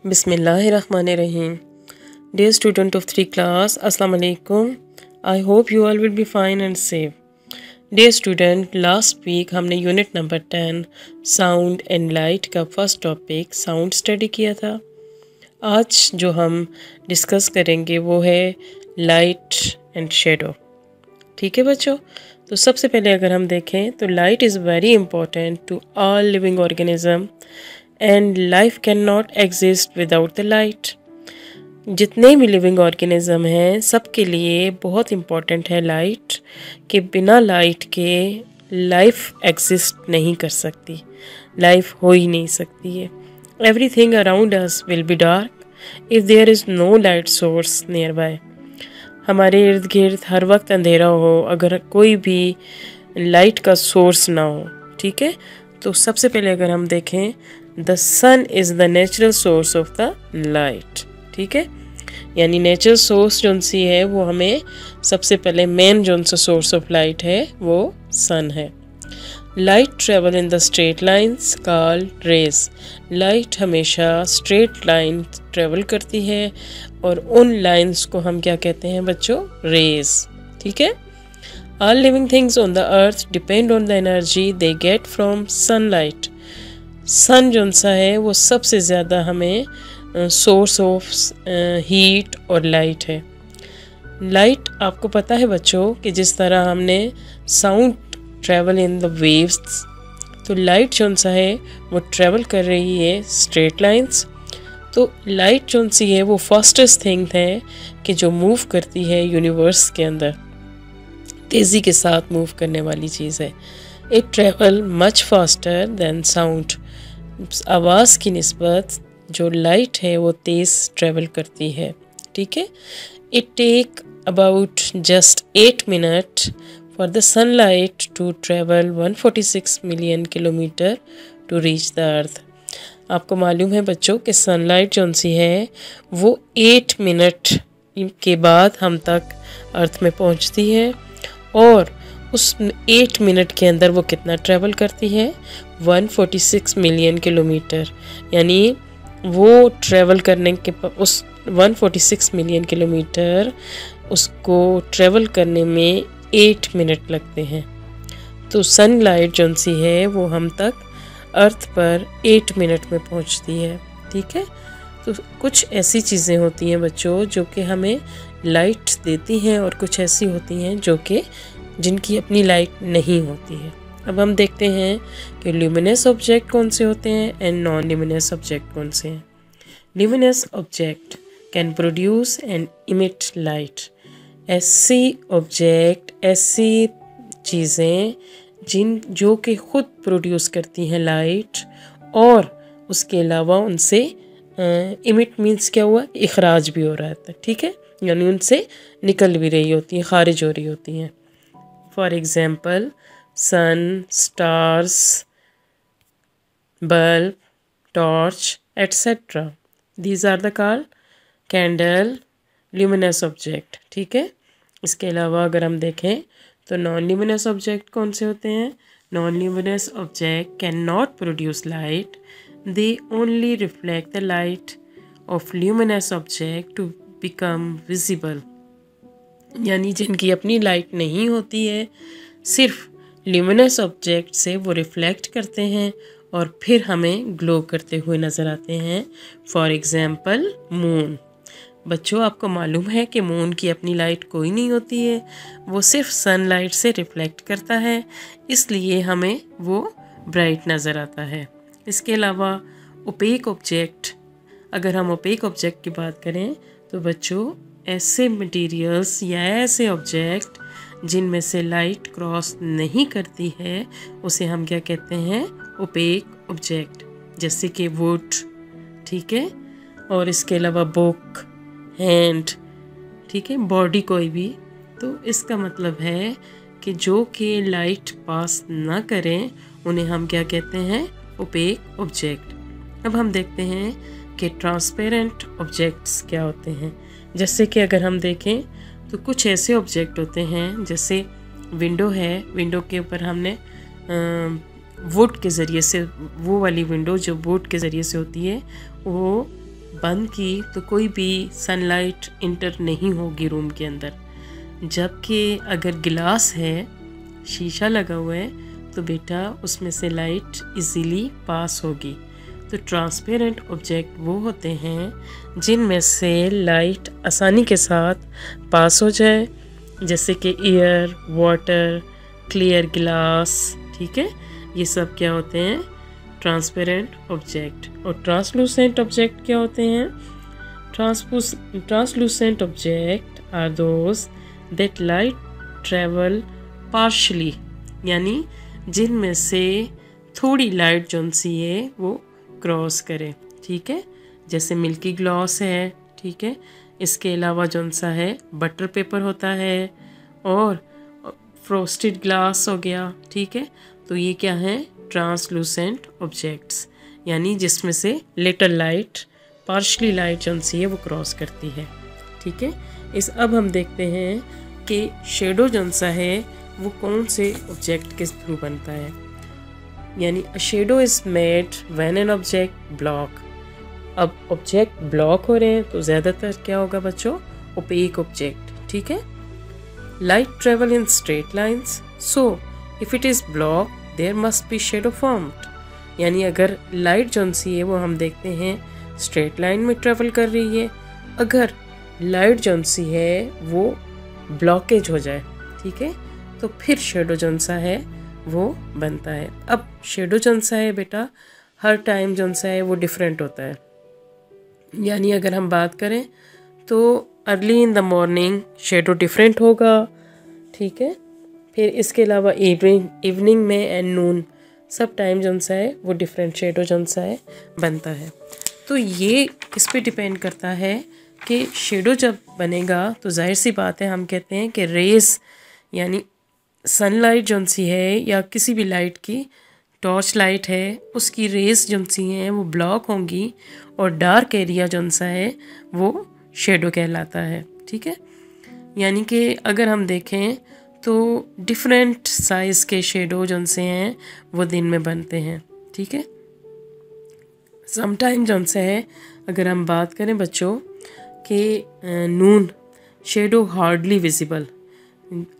Bismillahirrahmanirrahim. Dear student of 3 class, Assalamu alaikum. I hope you all will be fine and safe. Dear student, last week हमने unit number 10 sound and light का first topic sound study किया था। आज जो हम discuss करेंगे वो है लाइट एंड शेडो। ठीक है बच्चों, तो सबसे पहले अगर हम देखें तो light is very important to all living organism and life can not exist without the light. जितने भी लिविंग ऑर्गेनिज्म हैं सबके लिए बहुत इम्पॉर्टेंट है लाइट, कि बिना लाइट के लाइफ एग्जिस्ट नहीं कर सकती, लाइफ हो ही नहीं सकती है। Everything around us will be dark if there is no light source nearby. हमारे इर्द गिर्द हर वक्त अंधेरा हो अगर कोई भी लाइट का सोर्स ना हो। ठीक है, तो सबसे पहले अगर हम देखें the sun is the natural source of the light. ठीक है, यानी नेचुरल सोर्स जो सी है वो हमें सबसे पहले मेन जो सा सोर्स ऑफ लाइट है वो सन है। Light travel in the straight lines called rays. Light हमेशा स्ट्रेट लाइन ट्रेवल करती है और उन लाइन्स को हम क्या कहते हैं बच्चों? रेज। ठीक है, all living things on the earth depend on the energy they get from sunlight. Sun जो सा है वो सबसे ज़्यादा हमें सोर्स ऑफ हीट और लाइट है। लाइट आपको पता है बच्चों कि जिस तरह हमने sound travel in the waves, तो लाइट जो सा है वो ट्रैवल कर रही है स्ट्रेट लाइंस। तो लाइट जो सी है वो फास्टेस्ट थिंग है कि जो मूव करती है यूनिवर्स के अंदर, तेज़ी के साथ मूव करने वाली चीज़ है। It travel much faster than sound. आवाज़ की निस्बत जो लाइट है वो तेज़ ट्रैवल करती है। ठीक है, it take about just 8 minute for the sunlight to travel 146 million kilometre to reach the earth. आपको मालूम है बच्चों कि सनलाइट जो सी है वो 8 मिनट के बाद हम तक अर्थ में पहुंचती है और उस 8 मिनट के अंदर वो कितना ट्रैवल करती है? 146 मिलियन किलोमीटर। यानी वो ट्रैवल करने के उस 146 मिलियन किलोमीटर उसको ट्रैवल करने में 8 मिनट लगते हैं। तो सनलाइट जो सी है वो हम तक अर्थ पर 8 मिनट में पहुंचती है। ठीक है, तो कुछ ऐसी चीज़ें होती हैं बच्चों जो कि हमें लाइट देती हैं और कुछ ऐसी होती हैं जो कि जिनकी अपनी लाइट नहीं होती है। अब हम देखते हैं कि ल्यूमिनस ऑब्जेक्ट कौन से होते हैं एंड नॉन ल्यूमिनस ऑब्जेक्ट कौन से हैं। Luminous object can produce and emit light. ऐसी ऑब्जेक्ट, ऐसी चीज़ें जो कि ख़ुद प्रोड्यूस करती हैं लाइट और उसके अलावा उनसे इमिट मीन्स क्या हुआ? इखराज भी हो रहा था। ठीक है, यानी उनसे निकल भी रही होती हैं, खारिज हो रही होती हैं। For example sun, stars, bulb, torch etcetera, these are the called candle luminous object. ठीक है, इसके अलावा अगर हम देखें तो नॉन ल्यूमिनस ऑब्जेक्ट कौन से होते हैं? Non luminous object can not produce light, they only reflect the light of luminous object to become visible. यानी जिनकी अपनी लाइट नहीं होती है, सिर्फ ल्यूमिनस ऑब्जेक्ट से वो रिफ्लेक्ट करते हैं और फिर हमें ग्लो करते हुए नज़र आते हैं। For example moon. बच्चों आपको मालूम है कि मून की अपनी लाइट कोई नहीं होती है, वो सिर्फ सनलाइट से रिफ्लेक्ट करता है, इसलिए हमें वो ब्राइट नज़र आता है। इसके अलावा ओपेक ऑब्जेक्ट, अगर हम ओपेक ऑब्जेक्ट की बात करें तो बच्चों ऐसे मटेरियल्स या ऐसे ऑब्जेक्ट जिनमें से लाइट क्रॉस नहीं करती है उसे हम क्या कहते हैं? Opaque object. जैसे कि वुड, ठीक है, और इसके अलावा बुक, हैंड, ठीक है, बॉडी कोई भी। तो इसका मतलब है कि जो कि लाइट पास ना करें उन्हें हम क्या कहते हैं? Opaque object. अब हम देखते हैं कि ट्रांसपेरेंट ऑब्जेक्ट्स क्या होते हैं। जैसे कि अगर हम देखें तो कुछ ऐसे ऑब्जेक्ट होते हैं, जैसे विंडो है, विंडो के ऊपर हमने वुड के ज़रिए से, वो वाली विंडो जो वुड के ज़रिए से होती है वो बंद की तो कोई भी सनलाइट इंटर नहीं होगी रूम के अंदर, जबकि अगर गिलास है, शीशा लगा हुआ है, तो बेटा उसमें से लाइट इजीली पास होगी। तो ट्रांसपेरेंट ऑब्जेक्ट वो होते हैं जिनमें से लाइट आसानी के साथ पास हो जाए, जैसे कि एयर, वाटर, क्लियर ग्लास। ठीक है, ये सब क्या होते हैं? Transparent object. और ट्रांसलूसेंट ऑब्जेक्ट क्या होते हैं? Translucent object are those that light travel partially, यानी जिनमें से थोड़ी लाइट जो सी है वो क्रॉस करे। ठीक है, जैसे मिल्की ग्लॉस है। ठीक है, इसके अलावा जो सा है बटर पेपर होता है और फ्रोस्टेड ग्लास हो गया। ठीक है, तो ये क्या है? ट्रांसलूसेंट ऑब्जेक्ट्स, यानी जिसमें से लिटिल लाइट, पार्शली लाइट जो सी है वो क्रॉस करती है। ठीक है, अब हम देखते हैं कि शेडो जो सा है वो कौन से ऑब्जेक्ट के थ्रू बनता है। यानी a shadow is made when an object block. अब ऑब्जेक्ट ब्लॉक हो रहे हैं तो ज़्यादातर क्या होगा बच्चों? Opaque object. ठीक है, light travel in straight lines, so if it is block there must be shadow formed. यानी अगर लाइट जो सी है वो हम देखते हैं स्ट्रेट लाइन में ट्रेवल कर रही है, अगर लाइट जो सी है वो ब्लॉकेज हो जाए, ठीक है, तो फिर शेडो जो सा है वो बनता है। अब शेडो जो सा है बेटा हर टाइम जो सा है वो डिफरेंट होता है। यानी अगर हम बात करें तो early in the morning shadow different होगा। ठीक है, फिर इसके अलावा इवनिंग में एंड नून सब टाइम जो सा है वो डिफरेंट शेडो जो सा है बनता है। तो ये इस पे डिपेंड करता है कि शेडो जब बनेगा तो जाहिर सी बात है हम कहते हैं कि रेस, यानी सनलाइट जो सी है या किसी भी लाइट की, टॉर्च लाइट है, उसकी रेस जो सी हैं वो ब्लॉक होंगी और डार्क एरिया जो सा है वो शेडो कहलाता है। ठीक है, यानी कि अगर हम देखें तो डिफरेंट साइज़ के शेडो जो से हैं वो दिन में बनते हैं। ठीक है, समटाइम जो से है अगर हम बात करें बच्चों कि नून शेडो हार्डली विजिबल,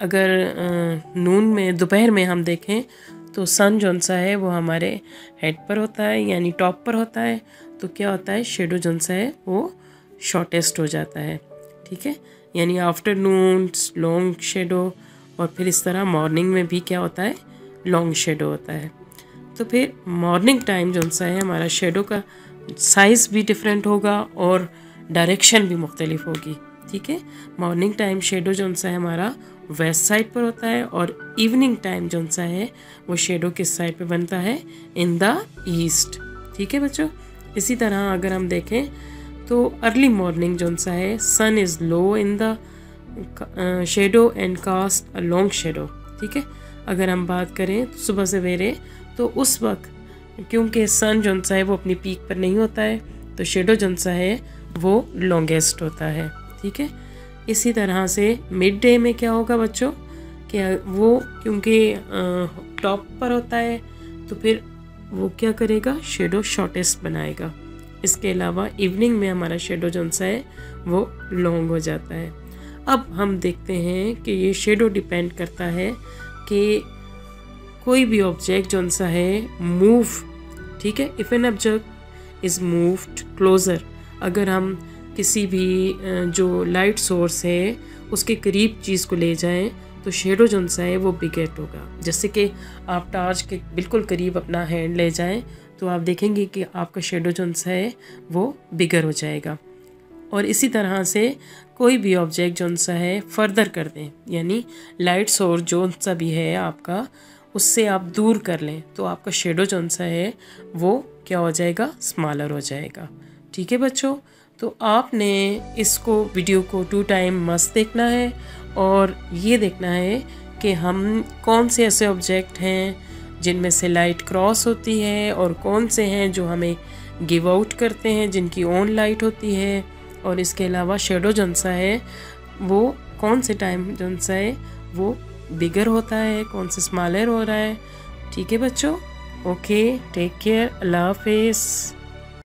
अगर नून में दोपहर में हम देखें तो सन जो सा है वो हमारे हेड पर होता है, यानी टॉप पर होता है, तो क्या होता है शेडो जो सा है वो शॉर्टेस्ट हो जाता है। ठीक है, यानी आफ्टरनून लॉन्ग शेडो और फिर इस तरह मॉर्निंग में भी क्या होता है? लॉन्ग शेडो होता है। तो फिर मॉर्निंग टाइम जो सा है हमारा शेडो का साइज़ भी डिफरेंट होगा और डायरेक्शन भी मुख्तलिफ होगी। ठीक है, मॉर्निंग टाइम शेडो जो सा है हमारा वेस्ट साइड पर होता है और इवनिंग टाइम जो सा है वो शेडो किस साइड पे बनता है? In the east. ठीक है बच्चों, इसी तरह अगर हम देखें तो अर्ली मॉर्निंग जो सा है sun is low in the shadow and cast a long shadow. ठीक है, अगर हम बात करें सुबह सवेरे तो उस वक्त क्योंकि सन जो सा है वो अपनी पीक पर नहीं होता है तो शेडो जो सा है वो लॉन्गेस्ट होता है। ठीक है, इसी तरह से मिड डे में क्या होगा बच्चों कि वो क्योंकि टॉप पर होता है तो फिर वो क्या करेगा? शेडो शॉर्टेस्ट बनाएगा। इसके अलावा इवनिंग में हमारा शेडो जो सा है वो लॉन्ग हो जाता है। अब हम देखते हैं कि ये शेडो डिपेंड करता है कि कोई भी ऑब्जेक्ट जो सा है मूव। ठीक है, if an object is moved closer, अगर हम किसी भी जो लाइट सोर्स है उसके करीब चीज़ को ले जाएं तो शेडो जो सा है वो बिगेट होगा। जैसे कि आप टार्च के बिल्कुल करीब अपना हैंड ले जाएं तो आप देखेंगे कि आपका शेडो जो सा है वो बिगर हो जाएगा। और इसी तरह से कोई भी ऑब्जेक्ट जो सा है फर्दर कर दें, यानी लाइट सोर्स जो सा भी है आपका उससे आप दूर कर लें तो आपका शेडो जो सा है वो क्या हो जाएगा? स्मॉलर हो जाएगा। ठीक है बच्चों, तो आपने इसको वीडियो को 2 टाइम मस्त देखना है और ये देखना है कि हम कौन से ऐसे ऑब्जेक्ट हैं जिनमें से लाइट क्रॉस होती है और कौन से हैं जो हमें गिव आउट करते हैं जिनकी ओन लाइट होती है, और इसके अलावा शेडो जो सा है वो कौन से टाइम जो सा है वो बिगर होता है, कौन से स्मॉलर हो रहा है। ठीक है बच्चों, ओके, टेक केयर, अल्लाह हाफिज़।